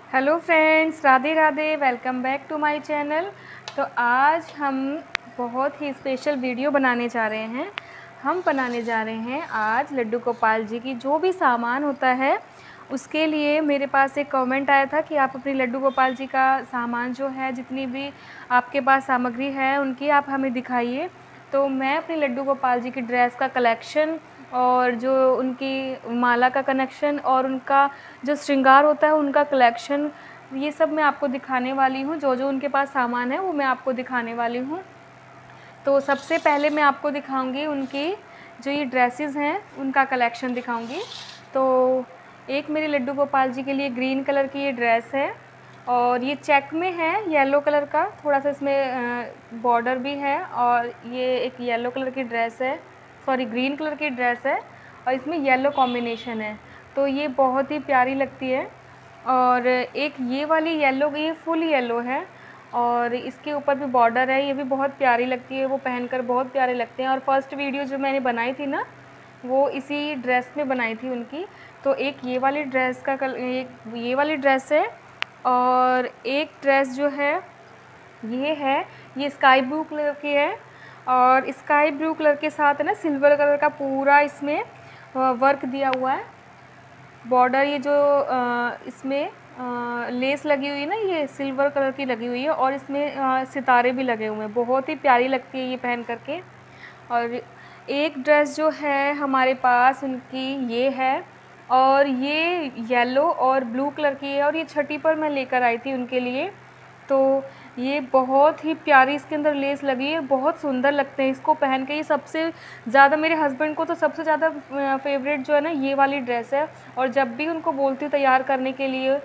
Hello friends, Radhe Radhe. Welcome back to my channel. तो आज हम बहुत ही स्पेशल वीडियो बनाने जा रहे हैं। हम बनाने जा रहे हैं आज लड्डू गोपाल जी की जो भी सामान होता है उसके लिए। मेरे पास एक कमेंट आया था कि आप अपनी लड्डू गोपाल जी का सामान जो है, जितनी भी आपके पास सामग्री है उनकी आप हमें दिखाइए। तो मैं अपनी लड्डू गोपाल जी की ड्रेस का कलेक्शन और जो उनकी माला का कनेक्शन और उनका जो श्रृंगार होता है उनका कलेक्शन, ये सब मैं आपको दिखाने वाली हूँ। जो जो उनके पास सामान है वो मैं आपको दिखाने वाली हूँ। तो सबसे पहले मैं आपको दिखाऊंगी उनकी जो ये ड्रेसेस हैं उनका कलेक्शन दिखाऊंगी। तो एक मेरे लड्डू गोपाल जी के लिए ग्रीन कलर की ये ड्रेस है और ये चेक में है, येलो कलर का थोड़ा सा इसमें बॉर्डर भी है। और ये एक येलो कलर की ड्रेस है, सॉरी ग्रीन कलर की ड्रेस है और इसमें येलो कॉम्बिनेशन है। तो ये बहुत ही प्यारी लगती है। और एक ये वाली येलो, ये फुल येलो है और इसके ऊपर भी बॉर्डर है, ये भी बहुत प्यारी लगती है, वो पहनकर बहुत प्यारे लगते हैं। और फर्स्ट वीडियो जो मैंने बनाई थी ना, वो इसी ड्रेस में बनाई थी उनकी। तो एक ये वाली ड्रेस का एक ये वाली ड्रेस है और एक ड्रेस जो है ये स्काई ब्लू कलर की है। और स्काई ब्लू कलर के साथ है ना सिल्वर कलर का पूरा इसमें वर्क दिया हुआ है। बॉर्डर ये जो इसमें लेस लगी हुई है ना, ये सिल्वर कलर की लगी हुई है और इसमें सितारे भी लगे हुए हैं। बहुत ही प्यारी लगती है ये पहन करके। और एक ड्रेस जो है हमारे पास उनकी ये है और ये येलो और ब्लू कलर की है और ये छठी पर मैं लेकर आई थी उनके लिए। तो ये बहुत ही प्यारी इसके अंदर लेस लगी है, बहुत सुंदर लगते हैं इसको पहन के। ये सबसे ज़्यादा मेरे हस्बैंड को तो सबसे ज़्यादा फेवरेट जो है ना ये वाली ड्रेस है। और जब भी उनको बोलती हूँ तैयार करने के लिए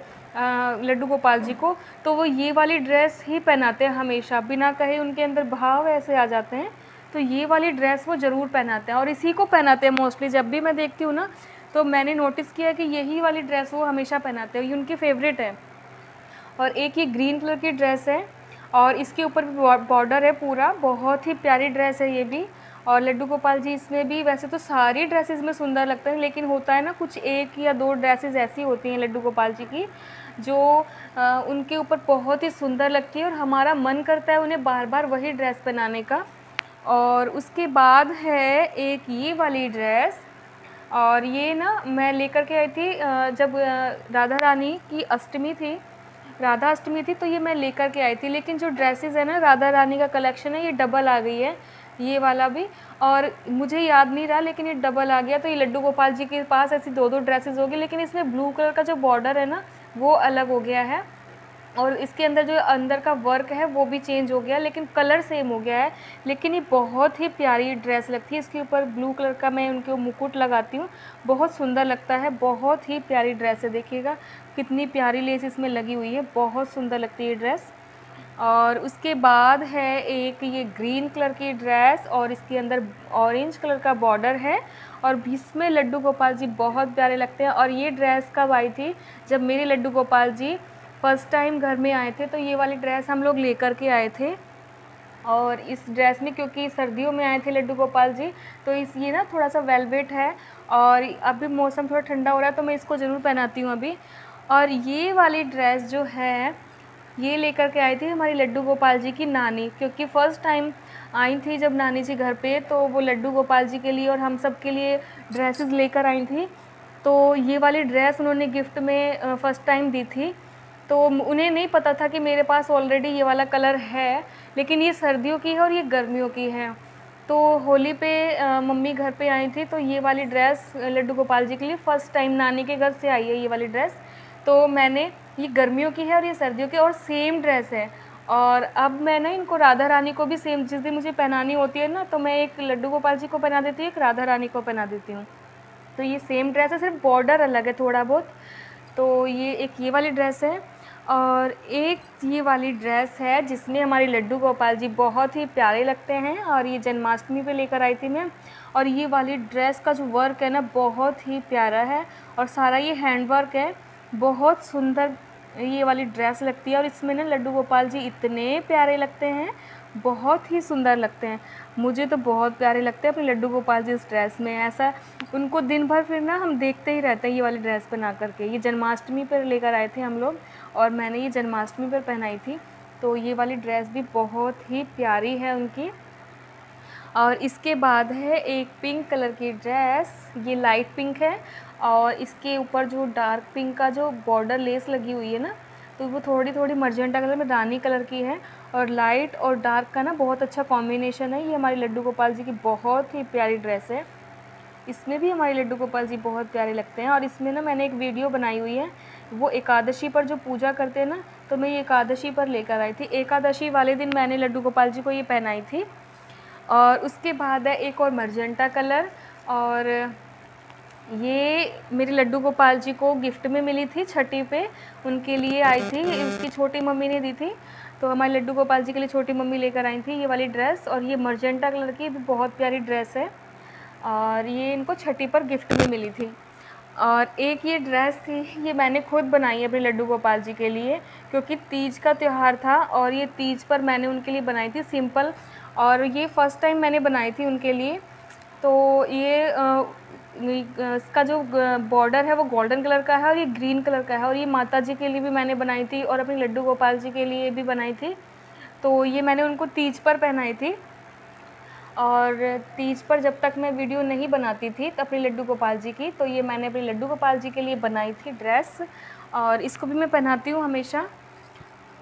लड्डू गोपाल जी को, तो वो ये वाली ड्रेस ही पहनाते हैं हमेशा, बिना कहे उनके अंदर भाव ऐसे आ जाते हैं। तो ये वाली ड्रेस वो ज़रूर पहनाते हैं और इसी को पहनाते हैं मोस्टली। जब भी मैं देखती हूँ ना तो मैंने नोटिस किया कि यही वाली ड्रेस वो हमेशा पहनाते हैं, ये उनकी फेवरेट है। और एक ये ग्रीन कलर की ड्रेस है और इसके ऊपर भी बॉर्डर है पूरा, बहुत ही प्यारी ड्रेस है ये भी। और लड्डू गोपाल जी इसमें भी, वैसे तो सारी ड्रेसेस में सुंदर लगते हैं, लेकिन होता है ना कुछ एक या दो ड्रेसेस ऐसी होती हैं लड्डू गोपाल जी की जो उनके ऊपर बहुत ही सुंदर लगती है और हमारा मन करता है उन्हें बार बार वही ड्रेस पहनाने का। और उसके बाद है एक ये वाली ड्रेस, और ये ना मैं लेकर के आई थी जब राधा रानी की अष्टमी थी, राधा अष्टमी थी, तो ये मैं लेकर के आई थी। लेकिन जो ड्रेसेस है ना राधा रानी का कलेक्शन है, ये डबल आ गई है, ये वाला भी। और मुझे याद नहीं रहा लेकिन ये डबल आ गया। तो ये लड्डू गोपाल जी के पास ऐसी दो दो ड्रेसेस होगी, लेकिन इसमें ब्लू कलर का जो बॉर्डर है ना वो अलग हो गया है और इसके अंदर जो अंदर का वर्क है वो भी चेंज हो गया, लेकिन कलर सेम हो गया है। लेकिन ये बहुत ही प्यारी ड्रेस लगती है। इसके ऊपर ब्लू कलर का मैं उनके मुकुट लगाती हूँ, बहुत सुंदर लगता है, बहुत ही प्यारी ड्रेस है। देखिएगा कितनी प्यारी लेस इसमें लगी हुई है, बहुत सुंदर लगती है ये ड्रेस। और उसके बाद है एक ये ग्रीन कलर की ड्रेस और इसके अंदर ऑरेंज कलर का बॉर्डर है और इसमें लड्डू गोपाल जी बहुत प्यारे लगते हैं। और ये ड्रेस कब आई थी, जब मेरे लड्डू गोपाल जी फर्स्ट टाइम घर में आए थे, तो ये वाली ड्रेस हम लोग लेकर के आए थे। और इस ड्रेस में, क्योंकि सर्दियों में आए थे लड्डू गोपाल जी, तो इस ये ना थोड़ा सा वेलवेट है और अभी मौसम थोड़ा ठंडा हो रहा है तो मैं इसको ज़रूर पहनाती हूँ अभी। और ये वाली ड्रेस जो है ये लेकर के आई थी हमारी लड्डू गोपाल जी की नानी, क्योंकि फ़र्स्ट टाइम आई थी जब नानी जी घर पे, तो वो लड्डू गोपाल जी के लिए और हम सब के लिए ड्रेसेस लेकर आई थी। तो ये वाली ड्रेस उन्होंने गिफ्ट में फ़र्स्ट टाइम दी थी। तो उन्हें नहीं पता था कि मेरे पास ऑलरेडी ये वाला कलर है, लेकिन ये सर्दियों की है और ये गर्मियों की है। तो होली पे मम्मी घर पे आई थी, तो ये वाली ड्रेस लड्डू गोपाल जी के लिए फ़र्स्ट टाइम नानी के घर से आई है ये वाली ड्रेस। तो मैंने, ये गर्मियों की है और ये सर्दियों की और सेम ड्रेस है। और अब मैं ना इनको राधा रानी को भी सेम, जिस दिन मुझे पहनानी होती है ना, तो मैं एक लड्डू गोपाल जी को पहना देती हूँ, एक राधा रानी को पहना देती हूँ। तो ये सेम ड्रेस है, सिर्फ बॉर्डर अलग है थोड़ा बहुत। तो ये एक ये वाली ड्रेस है और एक ये वाली ड्रेस है जिसमें हमारे लड्डू गोपाल जी बहुत ही प्यारे लगते हैं और ये जन्माष्टमी पे लेकर आई थी मैं। और ये वाली ड्रेस का जो वर्क है ना बहुत ही प्यारा है और सारा ये हैंड वर्क है, बहुत सुंदर ये वाली ड्रेस लगती है। और इसमें ना लड्डू गोपाल जी इतने प्यारे लगते हैं, बहुत ही सुंदर लगते हैं। मुझे तो बहुत प्यारे लगते हैं अपने लड्डू गोपाल जी इस ड्रेस में। ऐसा उनको दिन भर फिर ना हम देखते ही रहते हैं ये वाली ड्रेस पहना करके। ये जन्माष्टमी पर लेकर आए थे हम लोग और मैंने ये जन्माष्टमी पर पहनाई थी। तो ये वाली ड्रेस भी बहुत ही प्यारी है उनकी। और इसके बाद है एक पिंक कलर की ड्रेस, ये लाइट पिंक है और इसके ऊपर जो डार्क पिंक का जो बॉर्डर लेस लगी हुई है ना, तो वो थोड़ी थोड़ी मर्जेंटा कलर में रानी कलर की है। और लाइट और डार्क का ना बहुत अच्छा कॉम्बिनेशन है। ये हमारे लड्डू गोपाल जी की बहुत ही प्यारी ड्रेस है। इसमें भी हमारे लड्डू गोपाल जी बहुत प्यारे लगते हैं। और इसमें ना मैंने एक वीडियो बनाई हुई है, वो एकादशी पर जो पूजा करते हैं ना, तो मैं ये एकादशी पर लेकर आई थी। एकादशी वाले दिन मैंने लड्डू गोपाल जी को ये पहनाई थी। और उसके बाद है एक और मर्जेंटा कलर, और ये मेरे लड्डू गोपाल जी को गिफ्ट में मिली थी, छठी पे उनके लिए आई थी, उसकी छोटी मम्मी ने दी थी। तो हमारे लड्डू गोपाल जी के लिए छोटी मम्मी लेकर आई थी ये वाली ड्रेस। और ये मर्जेंटा कलर की भी बहुत प्यारी ड्रेस है और ये इनको छठी पर गिफ्ट में मिली थी। और एक ये ड्रेस थी, ये मैंने खुद बनाई है अपने लड्डू गोपाल जी के लिए, क्योंकि तीज का त्यौहार था और ये तीज पर मैंने उनके लिए बनाई थी सिंपल। और ये फ़र्स्ट टाइम मैंने बनाई थी उनके लिए। तो ये इसका जो बॉर्डर है वो गोल्डन कलर का है और ये ग्रीन कलर का है। और ये माता जी के लिए भी मैंने बनाई थी और अपने लड्डू गोपाल जी के लिए भी बनाई थी। तो ये मैंने उनको तीज पर पहनाई थी। और तीज पर जब तक मैं वीडियो नहीं बनाती थी तो अपने लड्डू गोपाल जी की, तो ये मैंने अपने लड्डू गोपाल जी के लिए बनाई थी ड्रेस, और इसको भी मैं पहनाती हूँ हमेशा।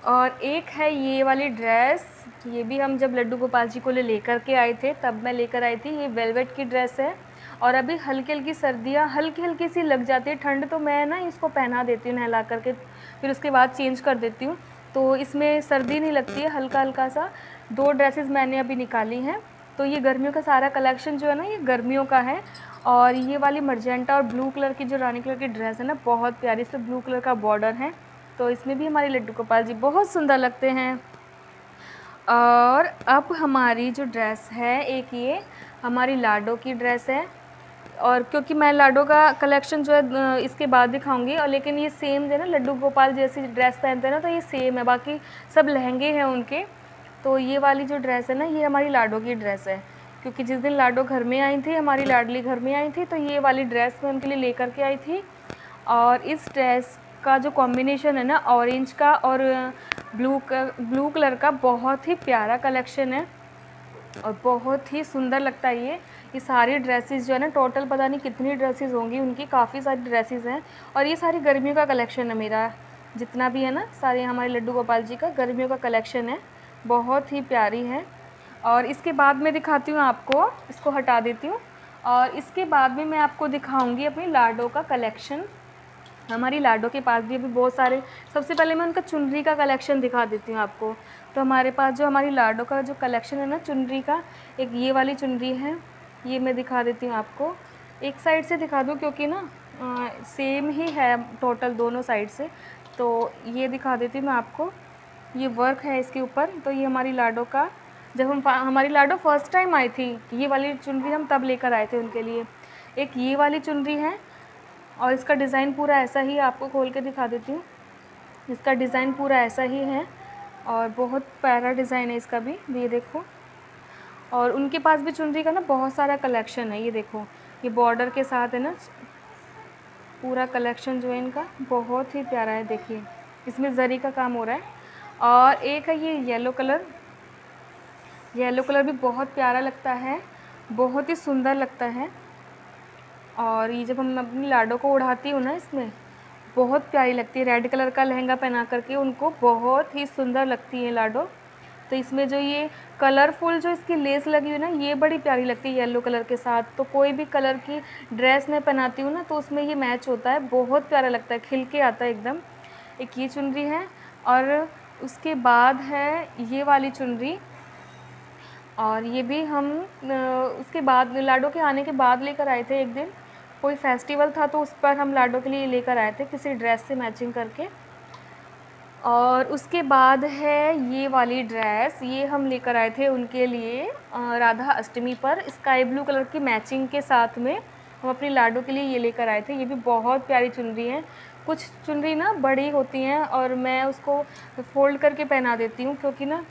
और एक है ये वाली ड्रेस, ये भी हम जब लड्डू गोपाल जी को लेकर के आए थे तब मैं लेकर आई थी। ये वेलवेट की ड्रेस है और अभी हल्की हल्की सर्दियाँ हल्की हल्की सी लग जाती है ठंड, तो मैं ना इसको पहना देती हूँ नहला करके, फिर उसके बाद चेंज कर देती हूँ। तो इसमें सर्दी नहीं लगती है, हल्का हल्का सा। 2 ड्रेसेस मैंने अभी निकाली हैं। तो ये गर्मियों का सारा कलेक्शन जो है ना, ये गर्मियों का है। और ये वाली मर्जेंटा और ब्लू कलर की जो रानी कलर की ड्रेस है ना, बहुत प्यारी, इसमें ब्लू कलर का बॉर्डर है। तो इसमें भी हमारे लड्डू गोपाल जी बहुत सुंदर लगते हैं। और अब हमारी जो ड्रेस है, एक ये हमारी लाडो की ड्रेस है। और क्योंकि मैं लाडो का कलेक्शन जो है इसके बाद दिखाऊंगी, और लेकिन ये सेम जो है ना, लड्डू गोपाल जैसी ड्रेस पहनते हैं ना, तो ये सेम है, बाकी सब लहंगे हैं उनके। तो ये वाली जो ड्रेस है ना, ये हमारी लाडो की ड्रेस है, क्योंकि जिस दिन लाडो घर में आई थी, हमारी लाडली घर में आई थी, तो ये वाली ड्रेस मैं उनके लिए लेकर के आई थी। और इस ड्रेस का जो कॉम्बिनेशन है ना, ऑरेंज का और ब्लू कलर का, बहुत ही प्यारा कलेक्शन है और बहुत ही सुंदर लगता है ये सारी ड्रेसेस जो है ना, टोटल पता नहीं कितनी ड्रेसेस होंगी उनकी, काफ़ी सारी ड्रेसेस हैं। और ये सारी गर्मियों का कलेक्शन है, मेरा जितना भी है ना, सारे हमारे लड्डू गोपाल जी का गर्मियों का कलेक्शन है, बहुत ही प्यारी है। और इसके बाद मैं दिखाती हूँ आपको, इसको हटा देती हूँ, और इसके बाद में मैं आपको दिखाऊँगी अपनी लाडो का कलेक्शन। हमारी लाडो के पास भी अभी बहुत सारे, सबसे पहले मैं उनका चुनरी का कलेक्शन दिखा देती हूँ आपको। तो हमारे पास जो हमारी लाडो का जो कलेक्शन है ना चुनरी का, एक ये वाली चुनरी है, ये मैं दिखा देती हूँ आपको। एक साइड से दिखा दूँ क्योंकि ना सेम ही है टोटल दोनों साइड से, तो ये दिखा देती हूँ मैं आपको। ये वर्क है इसके ऊपर। तो ये हमारी लाडो का, जब हमारी लाडो फर्स्ट टाइम आई थी, ये वाली चुनरी हम तब लेकर आए थे उनके लिए। एक ये वाली चुनरी है और इसका डिज़ाइन पूरा ऐसा ही, आपको खोल के दिखा देती हूँ। इसका डिज़ाइन पूरा ऐसा ही है और बहुत प्यारा डिज़ाइन है इसका भी, ये देखो। और उनके पास भी चुनरी का ना बहुत सारा कलेक्शन है, ये देखो, ये बॉर्डर के साथ है ना, पूरा कलेक्शन जो है इनका बहुत ही प्यारा है। देखिए इसमें जरी का काम हो रहा है। और एक है ये येलो कलर, येलो कलर भी बहुत प्यारा लगता है, बहुत ही सुंदर लगता है। और ये जब हम अपनी लाडो को उड़ाती हूँ ना, इसमें बहुत प्यारी लगती है। रेड कलर का लहंगा पहना करके उनको बहुत ही सुंदर लगती है लाडो। तो इसमें जो ये कलरफुल जो इसकी लेस लगी हुई है ना, ये बड़ी प्यारी लगती है येलो कलर के साथ। तो कोई भी कलर की ड्रेस मैं पहनाती हूँ ना, तो उसमें ये मैच होता है, बहुत प्यारा लगता है, खिल के आता है एकदम। एक ये चुनरी है और उसके बाद है ये वाली चुनरी। और ये भी हम उसके बाद लाडो के आने के बाद लेकर आए थे। एक दिन कोई फेस्टिवल था तो उस पर हम लाडो के लिए लेकर आए थे किसी ड्रेस से मैचिंग करके। और उसके बाद है ये वाली ड्रेस, ये हम लेकर आए थे उनके लिए राधा अष्टमी पर, स्काई ब्लू कलर की मैचिंग के साथ में हम अपनी लाडो के लिए ये लेकर आए थे। ये भी बहुत प्यारी चुनरी है। कुछ चुनरी ना बड़ी होती हैं और मैं उसको फोल्ड करके पहना देती हूँ, क्योंकि ना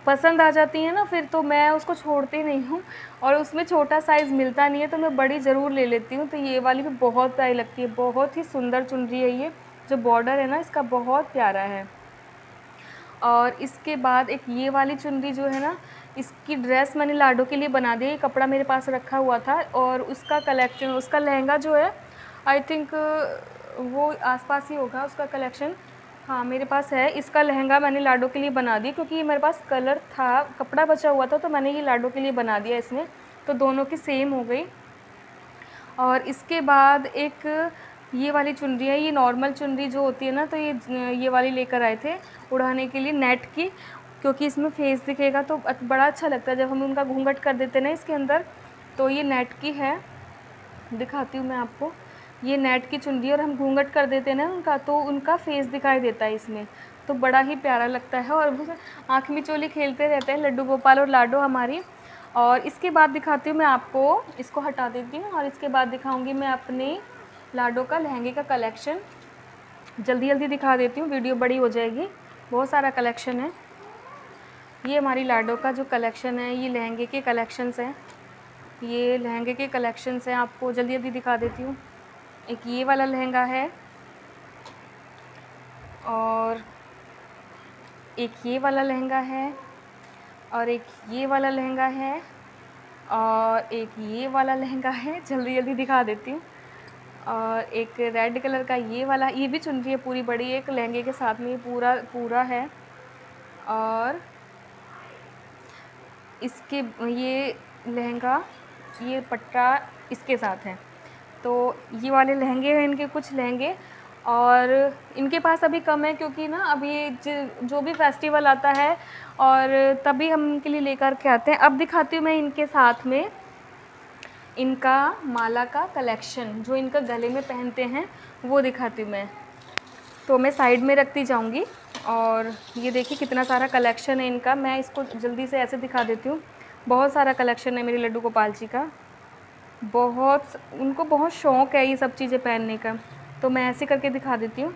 पसंद आ जाती है ना, फिर तो मैं उसको छोड़ती नहीं हूँ। और उसमें छोटा साइज़ मिलता नहीं है तो मैं बड़ी ज़रूर ले लेती हूँ। तो ये वाली भी बहुत प्यारी लगती है, बहुत ही सुंदर चुनरी है ये, जो बॉर्डर है ना इसका बहुत प्यारा है। और इसके बाद एक ये वाली चुनरी जो है ना, इसकी ड्रेस मैंने लाडो के लिए बना दी। ये कपड़ा मेरे पास रखा हुआ था और उसका कलेक्शन, उसका लहंगा जो है आई थिंक वो आसपास ही होगा उसका कलेक्शन। हाँ मेरे पास है। इसका लहंगा मैंने लाडो के लिए बना दी क्योंकि मेरे पास कलर था, कपड़ा बचा हुआ था, तो मैंने ये लाडो के लिए बना दिया इसमें, तो दोनों की सेम हो गई। और इसके बाद एक ये वाली चुनरी है, ये नॉर्मल चुनरी जो होती है ना, तो ये वाली लेकर आए थे उड़ाने के लिए नेट की, क्योंकि इसमें फेस दिखेगा तो बड़ा अच्छा लगता है जब हम उनका घूंघट कर देते हैं ना इसके अंदर। तो ये नेट की है, दिखाती हूँ मैं आपको। ये नेट की चुनरी और हम घूंघट कर देते हैं ना उनका, तो उनका फेस दिखाई देता है इसमें, तो बड़ा ही प्यारा लगता है। और वो आँख मिचोली खेलते रहते हैं लड्डू गोपाल और लाडो हमारी। और इसके बाद दिखाती हूँ मैं आपको, इसको हटा देती हूँ और इसके बाद दिखाऊँगी मैं अपने लाडो का लहंगे का कलेक्शन। जल्दी जल्दी दिखा देती हूँ, वीडियो बड़ी हो जाएगी, बहुत सारा कलेक्शन है। ये हमारी लाडो का जो कलेक्शन है, ये लहंगे के कलेक्शंस हैं, ये लहंगे के कलेक्शंस हैं, आपको जल्दी जल्दी दिखा देती हूँ। एक ये वाला लहंगा है, और एक ये वाला लहंगा है, और एक ये वाला लहंगा है, और एक ये वाला लहंगा है, जल्दी जल्दी दिखा देती हूँ। और एक रेड कलर का ये वाला, ये भी चुनरी है पूरी बड़ी, एक लहंगे के साथ में ये पूरा पूरा है। और इसके ये लहंगा, ये पट्टा इसके साथ है। तो ये वाले लहंगे हैं इनके, कुछ लहंगे, और इनके पास अभी कम है क्योंकि ना अभी जो भी फेस्टिवल आता है और तभी हम इनके लिए लेकर के आते हैं। अब दिखाती हूँ मैं इनके साथ में इनका माला का कलेक्शन, जो इनका गले में पहनते हैं वो दिखाती हूँ मैं। तो मैं साइड में रखती जाऊँगी। और ये देखिए कितना सारा कलेक्शन है इनका, मैं इसको जल्दी से ऐसे दिखा देती हूँ। बहुत सारा कलेक्शन है मेरे लड्डू गोपाल जी का, उनको बहुत शौक़ है ये सब चीज़ें पहनने का, तो मैं ऐसे करके दिखा देती हूँ।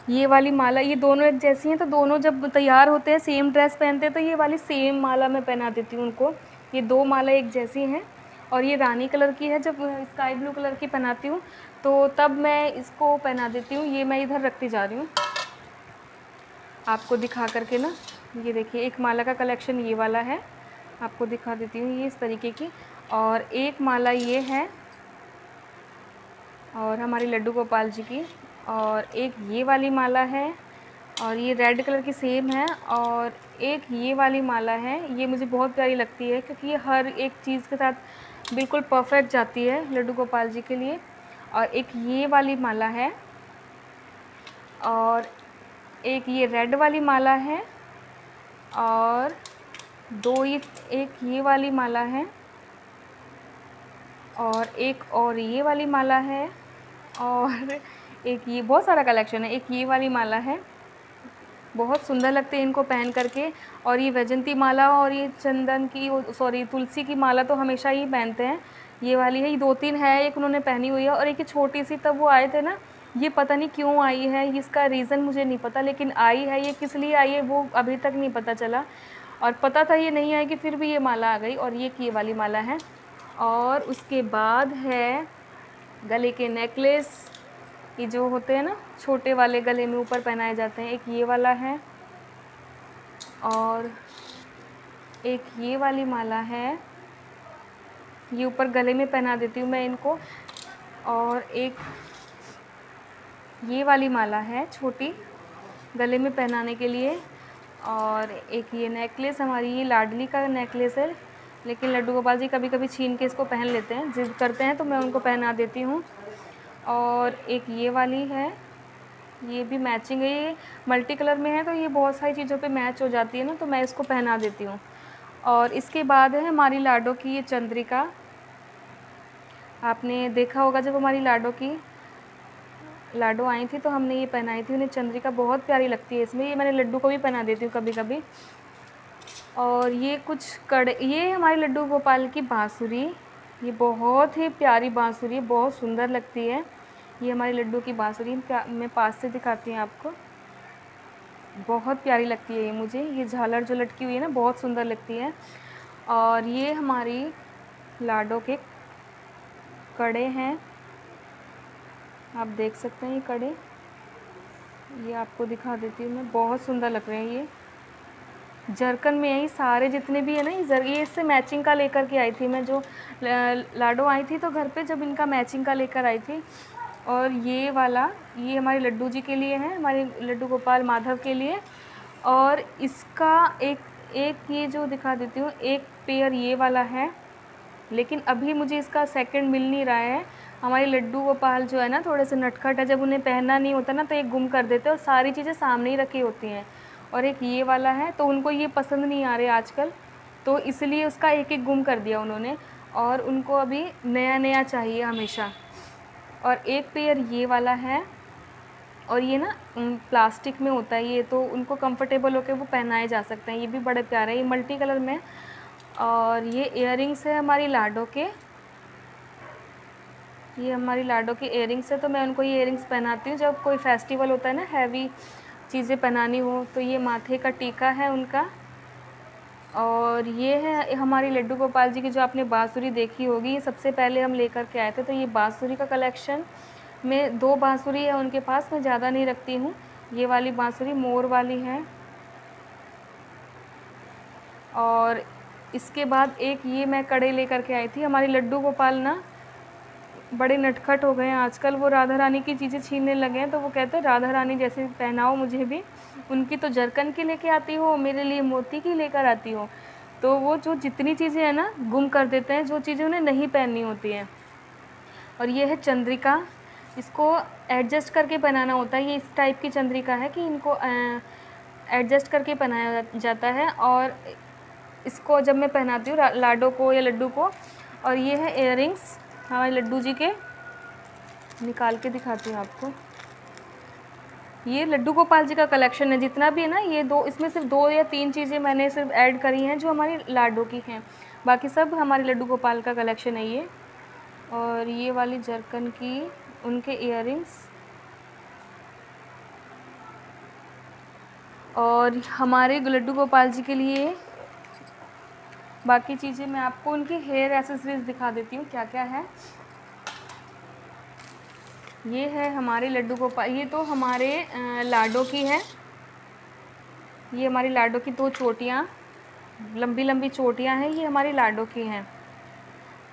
ये वाली माला, ये दोनों एक जैसी हैं, तो दोनों जब तैयार होते हैं सेम ड्रेस पहनते हैं, तो ये वाली सेम माला मैं पहना देती हूँ उनको। ये दो माला एक जैसी हैं, और ये रानी कलर की है, जब स्काई ब्लू कलर की पहनाती हूँ तो तब मैं इसको पहना देती हूँ। ये मैं इधर रखती जा रही हूँ आपको दिखा करके ना। ये देखिए एक माला का कलेक्शन ये वाला है, आपको दिखा देती हूँ, ये इस तरीके की। और एक माला ये है, और हमारी लड्डू गोपाल जी की, और एक ये वाली माला है, और ये रेड कलर की सेम है। और एक ये वाली माला है, ये मुझे बहुत प्यारी लगती है क्योंकि ये हर एक चीज़ के साथ बिल्कुल परफेक्ट जाती है लड्डू गोपाल जी के लिए। और एक ये वाली माला है, और एक ये रेड वाली माला है, और एक ये वाली माला है, और एक और ये वाली माला है, और एक ये, बहुत सारा कलेक्शन है। एक ये वाली माला है, बहुत सुंदर लगते हैं इनको पहन करके। और ये वैजंती माला और ये चंदन की, सॉरी तुलसी की माला तो हमेशा ही पहनते हैं। ये वाली है, ये दो तीन है, एक उन्होंने पहनी हुई है, और एक ये छोटी सी तब वो आए थे ना, ये पता नहीं क्यों आई है, इसका रीज़न मुझे नहीं पता, लेकिन आई है। ये किस लिए आई है वो अभी तक नहीं पता चला, और पता था ये नहीं आएगी, फिर भी ये माला आ गई। और ये वाली माला है। और उसके बाद है गले के नेकलेस, ये जो होते हैं ना छोटे वाले, गले में ऊपर पहनाए जाते हैं, एक ये वाला है, और एक ये वाली माला है, ये ऊपर गले में पहना देती हूँ मैं इनको। और एक ये वाली माला है छोटी, गले में पहनाने के लिए। और एक ये नेकलेस, हमारी ये लाडली का नेकलेस है, लेकिन लड्डू गोपाल जी कभी कभी छीन के इसको पहन लेते हैं, जिद करते हैं तो मैं उनको पहना देती हूँ। और एक ये वाली है, ये भी मैचिंग है, ये मल्टी कलर में है, तो ये बहुत सारी चीज़ों पे मैच हो जाती है ना, तो मैं इसको पहना देती हूँ। और इसके बाद है हमारी लाडो की ये चंद्रिका, आपने देखा होगा जब हमारी लाडो आई थी तो हमने ये पहनाई थी उन्हें चंद्रिका, बहुत प्यारी लगती है इसमें, ये मैंने लड्डू को भी पहना देती हूँ कभी कभी। और ये कुछ कड़े, ये हमारी लड्डू गोपाल की बाँसुरी, ये बहुत ही प्यारी बाँसुरी, बहुत सुंदर लगती है। ये हमारी लड्डू की बाँसुरी, मैं पास से दिखाती हूँ आपको, बहुत प्यारी लगती है ये मुझे। ये झालर जो लटकी हुई है ना, बहुत सुंदर लगती है। और ये हमारी लाडो के कड़े हैं, आप देख सकते हैं ये कड़े, ये आपको दिखा देती हूँ मैं, बहुत सुंदर लग रहे हैं ये। जरकन में यही सारे जितने भी है ना, ये इससे मैचिंग का लेकर के आई थी मैं, जो लाडो आई थी तो घर पे जब इनका मैचिंग का लेकर आई थी। और ये वाला, ये हमारे लड्डू जी के लिए है, हमारे लड्डू गोपाल माधव के लिए। और इसका एक ये जो दिखा देती हूँ, एक पेयर ये वाला है, लेकिन अभी मुझे इसका सेकंड मिल नहीं रहा है। हमारे लड्डू गोपाल जो है ना, थोड़े से नटखट है, जब उन्हें पहनना नहीं होता ना तो एक गुम कर देते हैं, और सारी चीज़ें सामने ही रखी होती हैं। और एक ये वाला है, तो उनको ये पसंद नहीं आ रहे आजकल, तो इसलिए उसका एक एक गुम कर दिया उन्होंने, और उनको अभी नया नया चाहिए हमेशा। और एक पेयर ये वाला है, और ये ना प्लास्टिक में होता है ये, तो उनको कंफर्टेबल होकर वो पहनाए जा सकते हैं। ये भी बड़े प्यारे हैं, ये मल्टी कलर में। और ये इयररिंग्स है हमारी लाडो के, ये हमारी लाडो के इयररिंग्स है, तो मैं उनको ये इयररिंग्स पहनाती हूँ जब कोई फेस्टिवल होता है ना, हैवी चीज़ें पहनानी हो। तो ये माथे का टीका है उनका। और ये है हमारी लड्डू गोपाल जी की, जो आपने बांसुरी देखी होगी, ये सबसे पहले हम लेकर के आए थे। तो ये बांसुरी का कलेक्शन में 2 बांसुरी है उनके पास, मैं ज़्यादा नहीं रखती हूँ। ये वाली बांसुरी मोर वाली है। और इसके बाद एक ये मैं कड़े लेकर के आई थी। हमारी लड्डू गोपाल ना बड़े नटखट हो गए हैं आजकल, वो राधा रानी की चीज़ें छीनने लगे हैं, तो वो कहते हैं राधा रानी जैसे पहनाओ मुझे भी। उनकी तो जरकन की लेके आती हो, मेरे लिए मोती की लेकर आती हो। तो वो जो जितनी चीज़ें हैं ना, गुम कर देते हैं, जो चीज़ें उन्हें नहीं पहननी होती हैं। और ये है चंद्रिका, इसको एडजस्ट करके पहनाना होता है। ये इस टाइप की चंद्रिका है कि इनको एडजस्ट करके पहनाया जाता है। और इसको जब मैं पहनाती हूँ लाडो को या लड्डू को। और ये है इयररिंग्स हमारे लड्डू जी के, निकाल के दिखाती हूँ आपको। ये लड्डू गोपाल जी का कलेक्शन है जितना भी है ना, ये दो, इसमें सिर्फ 2 या 3 चीज़ें मैंने सिर्फ ऐड करी हैं जो हमारी लाडो की हैं, बाकी सब हमारे लड्डू गोपाल का कलेक्शन है ये। और ये वाली जरकन की उनके इयररिंग्स। और हमारे लड्डू गोपाल जी के लिए बाकी चीज़ें मैं आपको उनकी हेयर एक्सेसरीज दिखा देती हूँ क्या क्या है। ये है हमारे लड्डू गोपाल, ये तो हमारे लाडो की है। ये हमारी लाडो की 2 चोटियाँ, लंबी लंबी चोटियाँ हैं, ये हमारी लाडो की हैं।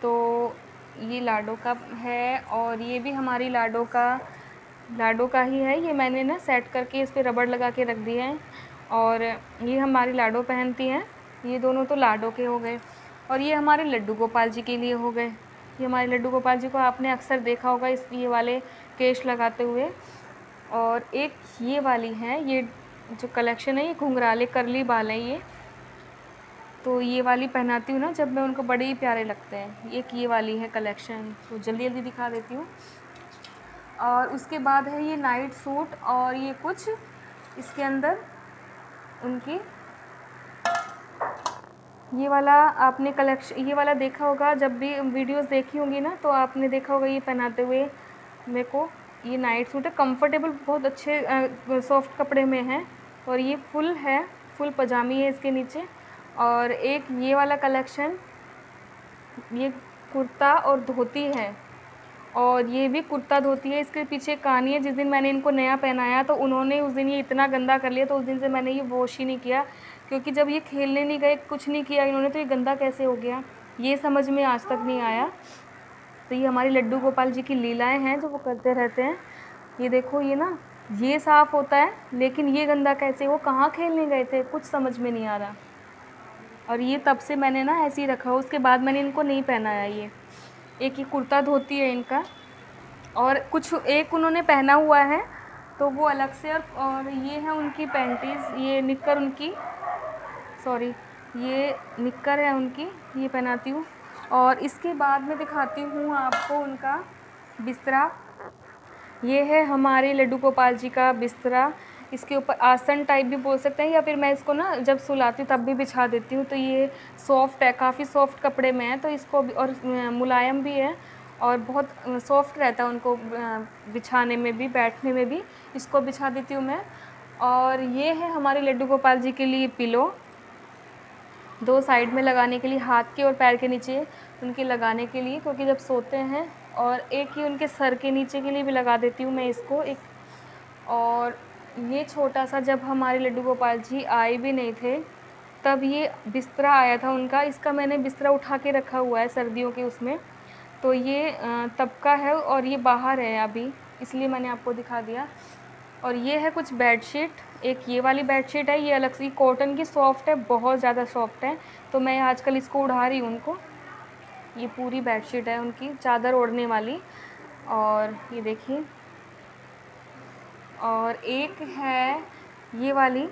तो ये लाडो का है, और ये भी हमारी लाडो का ही है। ये मैंने ना सेट करके इस पर रबड़ लगा के रख दिया है। और ये हमारी लाडो पहनती हैं, ये दोनों तो लाडो के हो गए। और ये हमारे लड्डू गोपाल जी के लिए हो गए। ये हमारे लड्डू गोपाल जी को आपने अक्सर देखा होगा इस ये वाले केश लगाते हुए। और एक ये वाली है, ये जो कलेक्शन है, ये घुंघराले करली बाल हैं ये, तो ये वाली पहनाती हूँ ना जब मैं, उनको बड़े ही प्यारे लगते हैं। एक ये वाली है कलेक्शन, तो जल्दी जल्दी दिखा देती हूँ। और उसके बाद है ये नाइट सूट, और ये कुछ इसके अंदर उनकी ये वाला आपने कलेक्शन, ये वाला देखा होगा जब भी वीडियोस देखी होंगी ना, तो आपने देखा होगा ये पहनाते हुए मेरे को। ये नाइट सूट है, कंफर्टेबल, बहुत अच्छे सॉफ्ट कपड़े में है। और ये फुल है, फुल पजामी है इसके नीचे। और एक ये वाला कलेक्शन, ये कुर्ता और धोती है, और ये भी कुर्ता धोती है। इसके पीछे कहानी है, जिस दिन मैंने इनको नया पहनाया तो उन्होंने उस दिन ये इतना गंदा कर लिया, तो उस दिन से मैंने ये वॉश ही नहीं किया, क्योंकि जब ये खेलने नहीं गए, कुछ नहीं किया इन्होंने, तो ये गंदा कैसे हो गया, ये समझ में आज तक नहीं आया। तो ये हमारी लड्डू गोपाल जी की लीलाएं हैं जो वो करते रहते हैं। ये देखो, ये ना ये साफ़ होता है, लेकिन ये गंदा कैसे, वो कहाँ खेलने गए थे, कुछ समझ में नहीं आ रहा। और ये तब से मैंने ना ऐसे ही रखा, उसके बाद मैंने इनको नहीं पहनाया। ये एक ही कुर्ता धोती है इनका, और कुछ एक उन्होंने पहना हुआ है तो वो अलग से। और ये है उनकी पैंटीज़, ये निक्कर उनकी, सॉरी, ये निक्कर है उनकी, ये पहनाती हूँ। और इसके बाद में दिखाती हूँ आपको उनका बिस्तरा। ये है हमारे लड्डू गोपाल जी का बिस्तरा, इसके ऊपर आसन टाइप भी बोल सकते हैं, या फिर मैं इसको ना जब सुलाती हूँ तब भी बिछा देती हूँ। तो ये सॉफ्ट है, काफ़ी सॉफ्ट कपड़े में है, तो इसको भी, और मुलायम भी है, और बहुत सॉफ्ट रहता है उनको बिछाने में भी, बैठने में भी। इसको बिछा देती हूँ मैं। और ये है हमारे लड्डू गोपाल जी के लिए पिलो, 2 साइड में लगाने के लिए, हाथ के और पैर के नीचे उनके लगाने के लिए, क्योंकि जब सोते हैं। और एक ही उनके सर के नीचे के लिए भी लगा देती हूँ मैं इसको एक। और ये छोटा सा जब हमारे लड्डू गोपाल जी आए भी नहीं थे तब ये बिस्तरा आया था उनका। इसका मैंने बिस्तरा उठा के रखा हुआ है सर्दियों के उसमें, तो ये तब का है और ये बाहर है अभी, इसलिए मैंने आपको दिखा दिया। और ये है कुछ बेडशीट, एक ये वाली बेडशीट है, ये अलग से कॉटन की सॉफ्ट है, बहुत ज़्यादा सॉफ्ट है, तो मैं आजकल इसको उड़ा रही हूँ उनको। ये पूरी बेडशीट है उनकी चादर ओढ़ने वाली। और ये देखिए, और एक है ये वाली,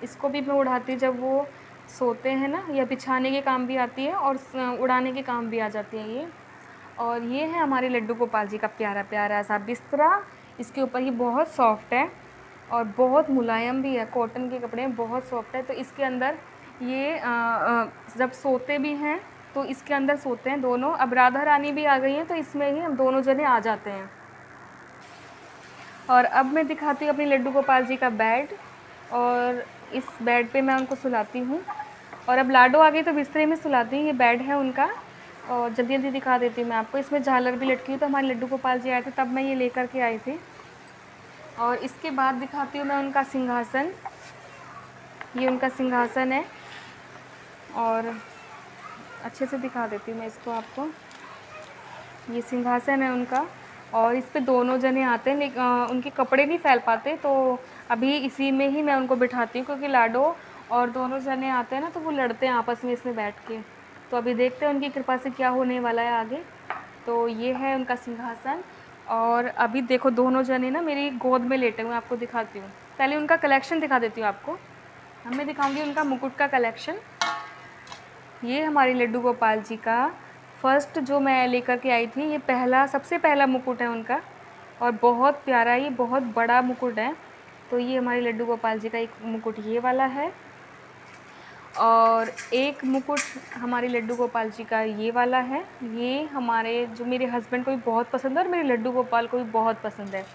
इसको भी मैं उड़ाती हूँ जब वो सोते हैं ना, या बिछाने के काम भी आती है और उड़ाने के काम भी आ जाती है ये। और ये है हमारे लड्डू गोपाल जी का प्यारा प्यारा सा बिस्तरा। इसके ऊपर ये बहुत सॉफ्ट है और बहुत मुलायम भी है, कॉटन के कपड़े हैं, बहुत सॉफ्ट है। तो इसके अंदर ये जब सोते भी हैं तो इसके अंदर सोते हैं दोनों। अब राधा रानी भी आ गई हैं तो इसमें ही हम दोनों जने आ जाते हैं। और अब मैं दिखाती हूँ अपनी लड्डू गोपाल जी का बेड, और इस बेड पे मैं उनको सुलाती हूँ। और अब लाडो आ गई तो बिस्तरे में सुलाती हूँ। ये बेड है उनका, और जल्दी जल्दी दिखा देती हूँ मैं आपको। इसमें झालर भी लटकी हुई, तो हमारे लड्डू गोपाल जी आए थे तब मैं ये लेकर के आई थी। और इसके बाद दिखाती हूँ मैं उनका सिंहासन। ये उनका सिंहासन है, और अच्छे से दिखा देती हूँ मैं इसको आपको। ये सिंहासन है उनका, और इस पे दोनों जने आते हैं, लेकिन उनके कपड़े नहीं फैल पाते, तो अभी इसी में ही मैं उनको बिठाती हूँ, क्योंकि लाडो और दोनों जने आते हैं ना तो वो लड़ते हैं आपस में इसमें बैठ के। तो अभी देखते हैं उनकी कृपा से क्या होने वाला है आगे। तो ये है उनका सिंहासन। और अभी देखो दोनों जने ना मेरी गोद में लेटे हुए, आपको दिखाती हूँ। पहले उनका कलेक्शन दिखा देती हूँ आपको। अब मैं दिखाऊँगी उनका मुकुट का कलेक्शन। ये हमारी लड्डू गोपाल जी का फर्स्ट जो मैं लेकर के आई थी, ये पहला सबसे पहला मुकुट है उनका, और बहुत प्यारा, ये बहुत बड़ा मुकुट है। तो ये हमारे लड्डू गोपाल जी का एक मुकुट ये वाला है, और एक मुकुट हमारे लड्डू गोपाल जी का ये वाला है। ये हमारे जो मेरे हस्बैंड को भी बहुत पसंद है और मेरे लड्डू गोपाल को भी बहुत पसंद है,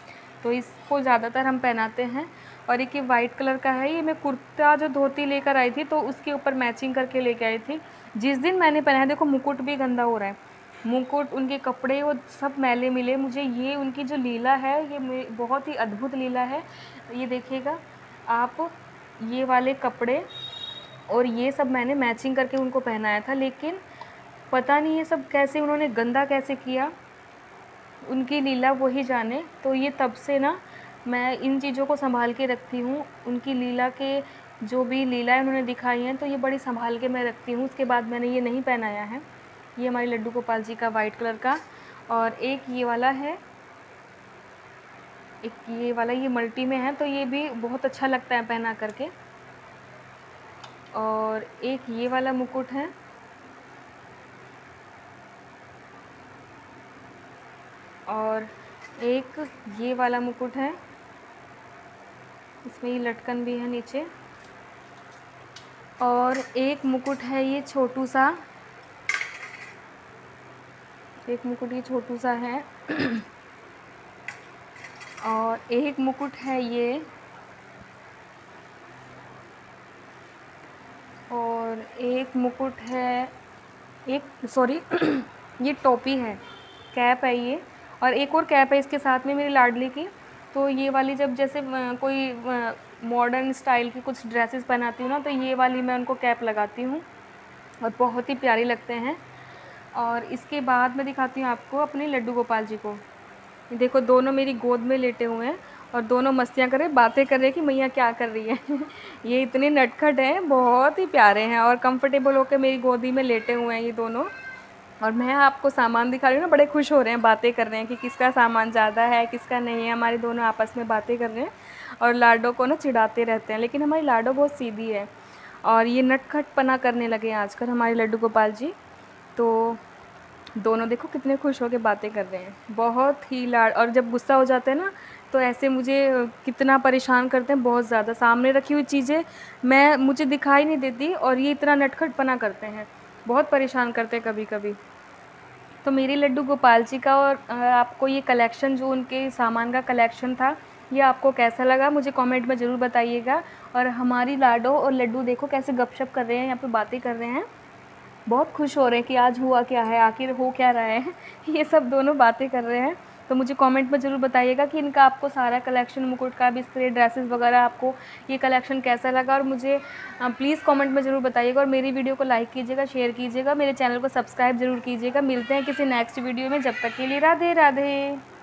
तो इसको ज़्यादातर हम पहनाते हैं। और एक ये वाइट कलर का है, ये मैं कुर्ता जो धोती लेकर आई थी तो उसके ऊपर मैचिंग करके लेके आई थी। जिस दिन मैंने पहना है, देखो मुकुट भी गंदा हो रहा है, मुकुट, उनके कपड़े वो सब मैले मिले मुझे। ये उनकी जो लीला है ये बहुत ही अद्भुत लीला है। ये देखिएगा आप, ये वाले कपड़े और ये सब मैंने मैचिंग करके उनको पहनाया था, लेकिन पता नहीं ये सब कैसे उन्होंने गंदा कैसे किया, उनकी लीला वही जाने। तो ये तब से ना मैं इन चीज़ों को संभाल के रखती हूँ। उनकी लीला के जो भी लीलाएँ उन्होंने दिखाई हैं तो ये बड़ी संभाल के मैं रखती हूँ। उसके बाद मैंने ये नहीं पहनाया है। ये हमारे लड्डू गोपाल जी का वाइट कलर का, और एक ये वाला है, एक ये वाला, ये मल्टी में है तो ये भी बहुत अच्छा लगता है पहना करके। और एक ये वाला मुकुट है, और एक ये वाला मुकुट है, इसमें ये लटकन भी है नीचे। और एक मुकुट है ये छोटू सा, एक मुकुट ये छोटू सा है। और एक मुकुट है ये, और एक मुकुट है, एक सॉरी ये टोपी है, कैप है ये, और एक और कैप है इसके साथ में मेरी लाडली की। तो ये वाली जब जैसे कोई मॉडर्न स्टाइल की कुछ ड्रेसेस पहनाती हूँ ना, तो ये वाली मैं उनको कैप लगाती हूँ और बहुत ही प्यारी लगते हैं। और इसके बाद मैं दिखाती हूँ आपको अपने लड्डू गोपाल जी को। देखो दोनों मेरी गोद में लेटे हुए हैं और दोनों मस्तियाँ कर रहे, बातें कर रहे कि मैया क्या कर रही है। ये इतने नटखट हैं, बहुत ही प्यारे हैं, और कंफर्टेबल होकर मेरी गोदी में लेटे हुए हैं ये दोनों। और मैं आपको सामान दिखा रही हूँ ना, बड़े खुश हो रहे हैं, बातें कर रहे हैं कि किसका सामान ज़्यादा है किसका नहीं है। हमारे दोनों आपस में बातें कर रहे हैं और लाडो को ना चिढ़ाते रहते हैं, लेकिन हमारी लाडो बहुत सीधी है। और ये नटखटपना करने लगे हैं आजकल हमारे लड्डू गोपाल जी। तो दोनों देखो कितने खुश होकर बातें कर रहे हैं, बहुत ही लाड। और जब गुस्सा हो जाते हैं ना तो ऐसे मुझे कितना परेशान करते हैं, बहुत ज़्यादा। सामने रखी हुई चीज़ें मुझे दिखाई नहीं देती और ये इतना नटखटपना करते हैं, बहुत परेशान करते हैं कभी कभी। तो मेरे लड्डू गोपाल जी का और आपको ये कलेक्शन, जो उनके सामान का कलेक्शन था, ये आपको कैसा लगा मुझे कमेंट में ज़रूर बताइएगा। और हमारी लाडो और लड्डू देखो कैसे गपशप कर रहे हैं, यहाँ पे बातें कर रहे हैं, बहुत खुश हो रहे हैं कि आज हुआ क्या है, आखिर हो क्या रहा है। ये सब दोनों बातें कर रहे हैं। तो मुझे कमेंट में ज़रूर बताइएगा कि इनका आपको सारा कलेक्शन, मुकुट का बिस्तर, ड्रेसेस वगैरह, आपको ये कलेक्शन कैसा लगा। और मुझे प्लीज़ कमेंट में ज़रूर बताइएगा और मेरी वीडियो को लाइक कीजिएगा, शेयर कीजिएगा, मेरे चैनल को सब्सक्राइब ज़रूर कीजिएगा। मिलते हैं किसी नेक्स्ट वीडियो में, जब तक के लिए राधे राधे।